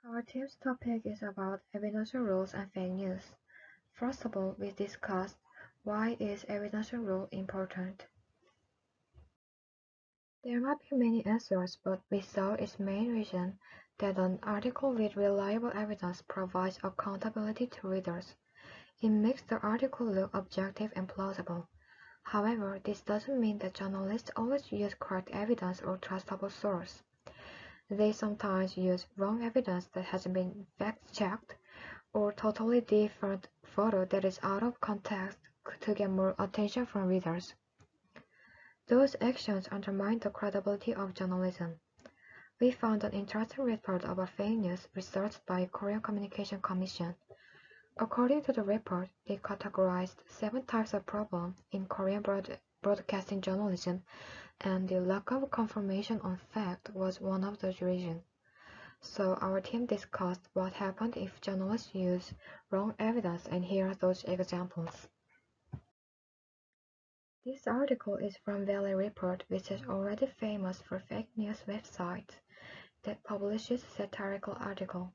Our team's topic is about evidential rules and fake news. First of all, we discussed why is evidential rule important. There might be many answers, but we saw its main reason that an article with reliable evidence provides accountability to readers. It makes the article look objective and plausible. However, this doesn't mean that journalists always use correct evidence or trustable source. They sometimes use wrong evidence that hasn't been fact-checked or totally different photo that is out of context to get more attention from readers. Those actions undermine the credibility of journalism. We found an interesting report about fake news researched by Korean Communication Commission. According to the report, they categorized 7 types of problems in Korean broadcasting journalism, and the lack of confirmation on fact was one of those reasons. So our team discussed what happened if journalists use wrong evidence, and here are those examples. This article is from Valley Report, which is already famous for fake news website that publishes satirical article.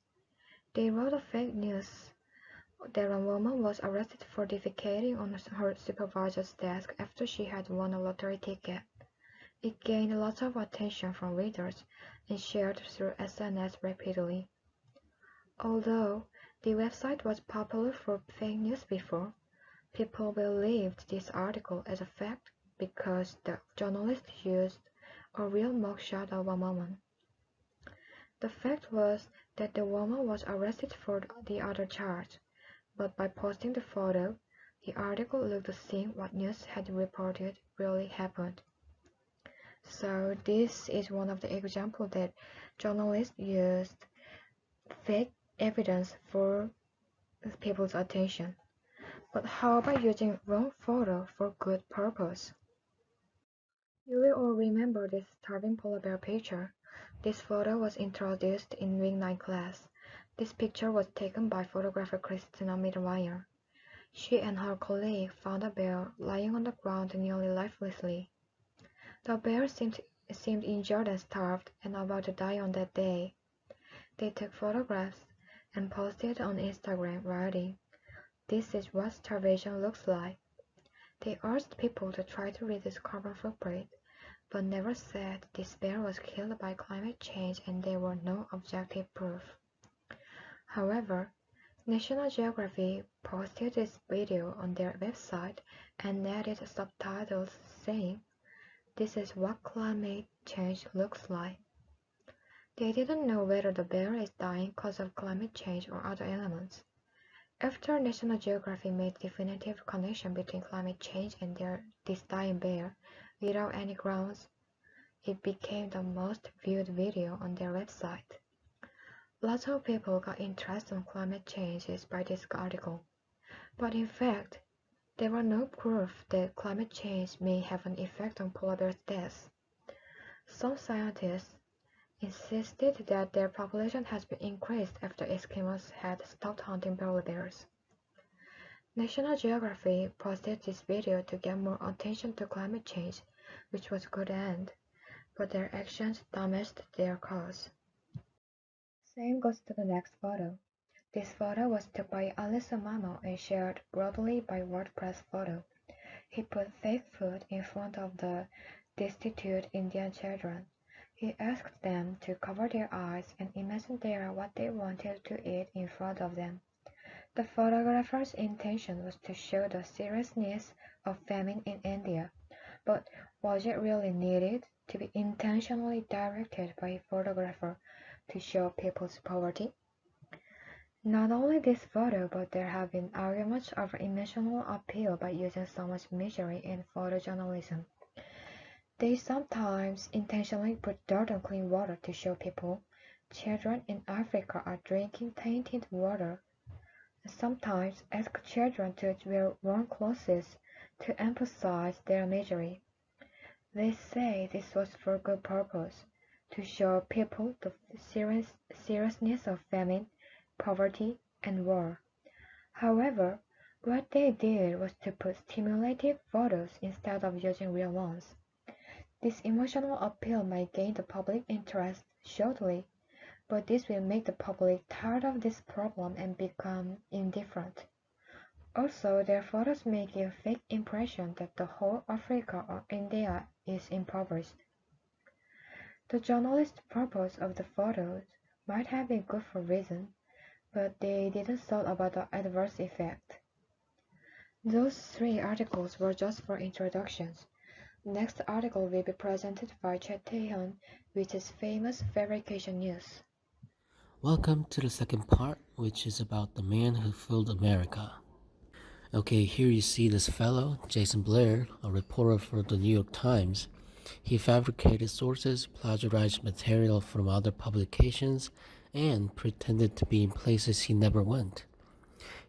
They wrote a fake news that a woman was arrested for defecating on her supervisor's desk after she had won a lottery ticket. It gained lots of attention from readers and shared through SNS rapidly. Although the website was popular for fake news before, people believed this article as a fact because the journalist used a real mugshot of a woman. The fact was that the woman was arrested for the other charge, but by posting the photo, the article looked to see what news had reported really happened. So this is one of the examples that journalists used fake evidence for people's attention. But how about using wrong photo for good purpose? You will all remember this starving polar bear picture. This photo was introduced in Week 9 class. This picture was taken by photographer Christina Mittermeier. She and her colleague found a bear lying on the ground nearly lifelessly. The bear seemed injured and starved and about to die on that day. They took photographs and posted on Instagram, writing, "This is what starvation looks like." They urged people to try to reduce carbon footprint, but never said this bear was killed by climate change and there were no objective proof. However, National Geographic posted this video on their website and added subtitles saying, "This is what climate change looks like." They didn't know whether the bear is dying because of climate change or other elements. After National Geographic made definitive connection between climate change and this dying bear, without any grounds, it became the most viewed video on their website. Lots of people got interested in climate changes by this article, but in fact, there were no proof that climate change may have an effect on polar bears' deaths. Some scientists insisted that their population has been increased after Eskimos had stopped hunting polar bears. National Geographic posted this video to get more attention to climate change, which was a good end, but their actions damaged their cause. Same goes to the next photo. This photo was took by Alyssa Mano and shared broadly by WordPress Photo. He put fake food in front of the destitute Indian children. He asked them to cover their eyes and imagine there what they wanted to eat in front of them. The photographer's intention was to show the seriousness of famine in India, but was it really needed to be intentionally directed by a photographer to show people's poverty? Not only this photo, but there have been arguments over emotional appeal by using so much misery in photojournalism. They sometimes intentionally put dirt on clean water to show people children in Africa are drinking tainted water, and sometimes ask children to wear warm clothes to emphasize their misery. They say this was for good purpose, to show people the seriousness of famine, poverty, and war. However, what they did was to put stimulative photos instead of using real ones. This emotional appeal might gain the public interest shortly, But this will make the public tired of this problem and become indifferent. Also, their photos may give a fake impression that the whole Africa or India is impoverished. The journalist's purpose of the photos might have been good for reason, but they didn't thought about the adverse effect. Those three articles were just for introductions. Next article will be presented by Chet Taehyun, which is famous fabrication news. Welcome to the second part, which is about the man who fooled America. Okay, here you see this fellow, Jayson Blair, a reporter for the New York Times. He fabricated sources, plagiarized material from other publications, and pretended to be in places he never went.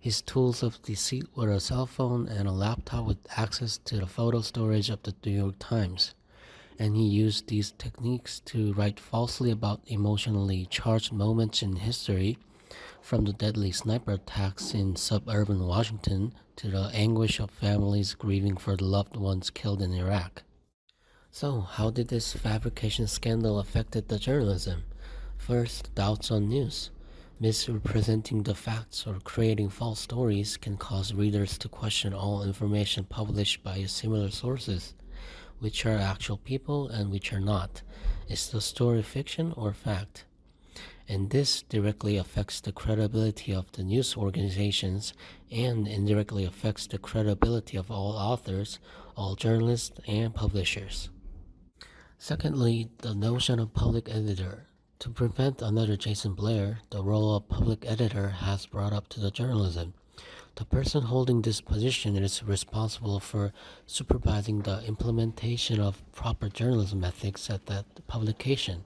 His tools of deceit were a cell phone and a laptop with access to the photo storage of the New York Times, and he used these techniques to write falsely about emotionally charged moments in history, from the deadly sniper attacks in suburban Washington to the anguish of families grieving for the loved ones killed in Iraq. So, how did this fabrication scandal affect the journalism? First, doubts on news. Misrepresenting the facts or creating false stories can cause readers to question all information published by similar sources. Which are actual people and which are not? Is the story fiction or fact? And this directly affects the credibility of the news organizations and indirectly affects the credibility of all authors, all journalists, and publishers. Secondly, the notion of public editor. To prevent another Jayson Blair, the role of public editor has brought up to the journalism. The person holding this position is responsible for supervising the implementation of proper journalism ethics at that publication.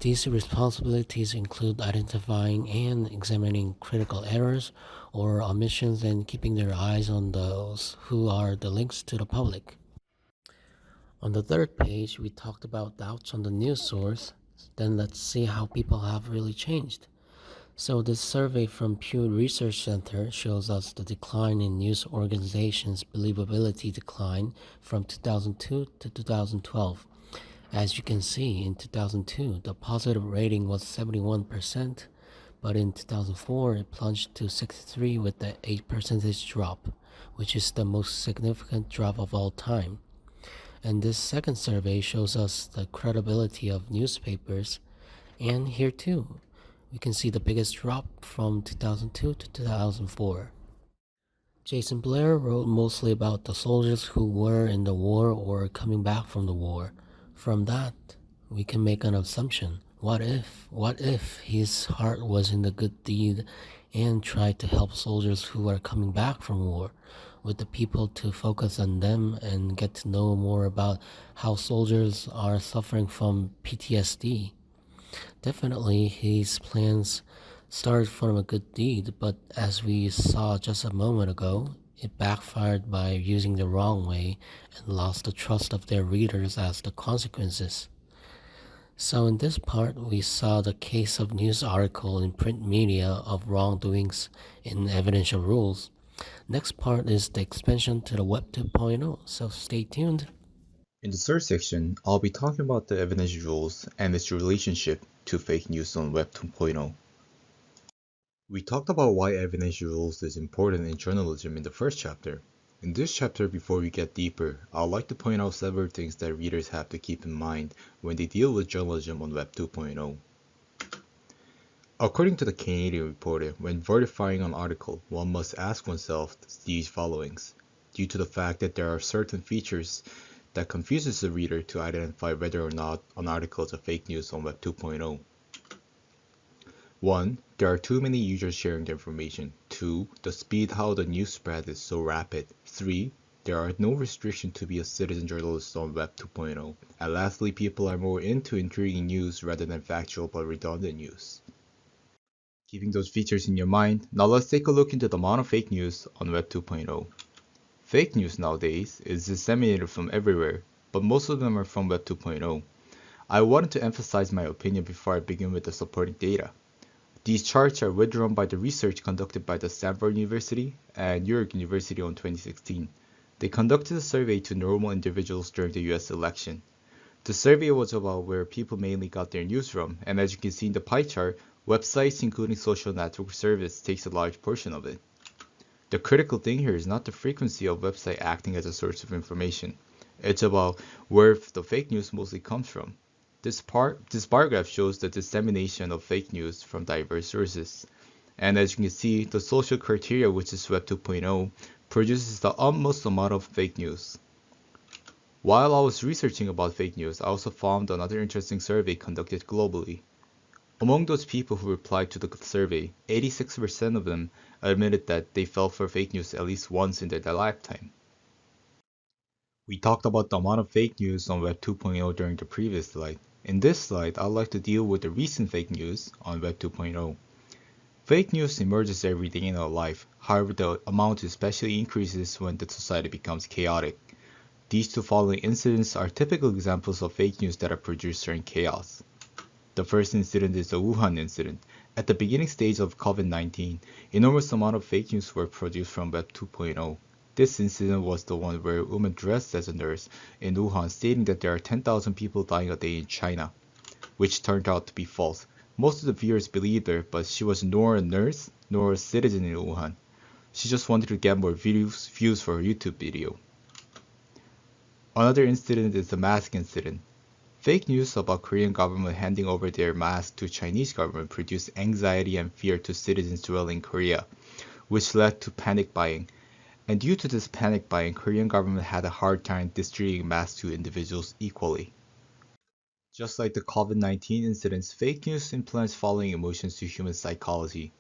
These responsibilities include identifying and examining critical errors or omissions and keeping their eyes on those who are the links to the public. On the third page, we talked about doubts on the news source. Then let's see how people have really changed. So this survey from Pew Research Center shows us the decline in news organizations' believability decline from 2002 to 2012. As you can see, in 2002, the positive rating was 71%, but in 2004 it plunged to 63 with an 8 percentage drop, which is the most significant drop of all time. And this second survey shows us the credibility of newspapers, and here too, we can see the biggest drop from 2002 to 2004. Jayson Blair wrote mostly about the soldiers who were in the war or coming back from the war. From that, we can make an assumption. What if his heart was in the good deed and tried to help soldiers who are coming back from war, with the people to focus on them and get to know more about how soldiers are suffering from PTSD? Definitely, his plans started from a good deed, but as we saw just a moment ago, it backfired by using the wrong way and lost the trust of their readers as the consequences. So in this part, we saw the case of news article in print media of wrongdoings in evidential rules. Next part is the expansion to the Web 2.0, so stay tuned. In the third section, I'll be talking about the evidential rules and its relationship to fake news on Web 2.0. We talked about why evidential rules is important in journalism in the first chapter. In this chapter, before we get deeper, I'd like to point out several things that readers have to keep in mind when they deal with journalism on Web 2.0. According to the Canadian Reporter, when verifying an article, one must ask oneself these followings, due to the fact that there are certain features that confuses the reader to identify whether or not an article is a fake news on Web 2.0. 1. There are too many users sharing the information. 2. The speed how the news spread is so rapid. 3. There are no restrictions to be a citizen journalist on Web 2.0. And lastly, people are more into intriguing news rather than factual but redundant news. Keeping those features in your mind, now let's take a look into the amount of fake news on Web 2.0. Fake news nowadays is disseminated from everywhere, but most of them are from Web 2.0. I wanted to emphasize my opinion before I begin with the supporting data. These charts are withdrawn by the research conducted by the Stanford University and New York University in 2016. They conducted a survey to normal individuals during the US election. The survey was about where people mainly got their news from, and as you can see in the pie chart, websites including social network service takes a large portion of it. The critical thing here is not the frequency of website acting as a source of information. It's about where the fake news mostly comes from. This bar graph shows the dissemination of fake news from diverse sources. And as you can see, the social criteria, which is Web 2.0, produces the utmost amount of fake news. While I was researching about fake news, I also found another interesting survey conducted globally. Among those people who replied to the survey, 86% of them admitted that they fell for fake news at least once in their lifetime. We talked about the amount of fake news on Web 2.0 during the previous slide. In this slide, I'd like to deal with the recent fake news on Web 2.0. Fake news emerges every day in our life, however the amount especially increases when the society becomes chaotic. These two following incidents are typical examples of fake news that are produced during chaos. The first incident is the Wuhan incident. At the beginning stage of COVID-19, enormous amount of fake news were produced from Web 2.0. This incident was the one where a woman dressed as a nurse in Wuhan stating that there are 10,000 people dying a day in China, which turned out to be false. Most of the viewers believed her, but she was nor a nurse nor a citizen in Wuhan. She just wanted to get more views for her YouTube video. Another incident is the mask incident. Fake news about Korean government handing over their masks to Chinese government produced anxiety and fear to citizens dwelling in Korea, which led to panic buying. And due to this panic buying, Korean government had a hard time distributing masks to individuals equally. Just like the COVID-19 incidents, fake news influence following emotions to human psychology.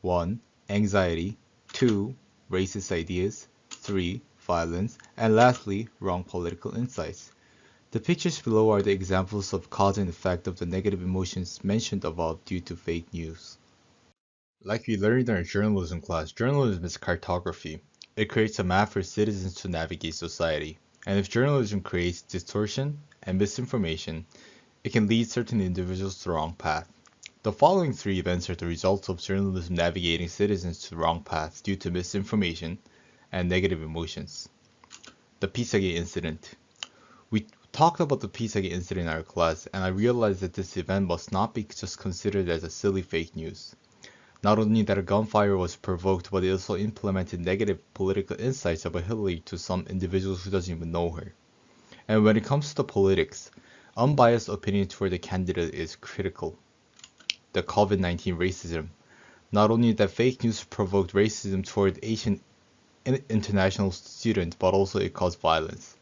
1. Anxiety. 2. Racist ideas. 3. Violence. And lastly, wrong political insights. The pictures below are the examples of cause and effect of the negative emotions mentioned above due to fake news. Like we learned in our journalism class, journalism is cartography. It creates a map for citizens to navigate society. And if journalism creates distortion and misinformation, it can lead certain individuals to the wrong path. The following three events are the results of journalism navigating citizens to the wrong path due to misinformation and negative emotions. The Pizzagate incident. We talked about the Pizzagate incident in our class, and I realized that this event must not be just considered as a silly fake news. Not only that a gunfire was provoked, but it also implemented negative political insights about Hillary to some individuals who doesn't even know her. And when it comes to the politics, unbiased opinion toward the candidate is critical. The COVID-19 racism. Not only that fake news provoked racism toward Asian international students, but also it caused violence.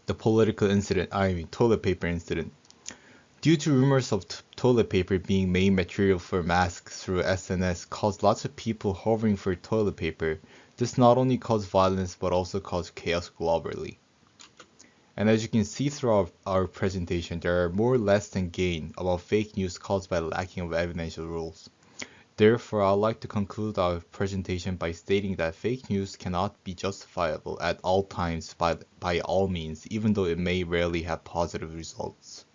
The political incident, toilet paper incident. Due to rumors of toilet paper being main material for masks through SNS caused lots of people hovering for toilet paper. This not only caused violence but also caused chaos globally. And as you can see throughout our presentation, there are more less than gain about fake news caused by lacking of evidential rules. Therefore, I'd like to conclude our presentation by stating that fake news cannot be justifiable at all times by all means, even though it may rarely have positive results.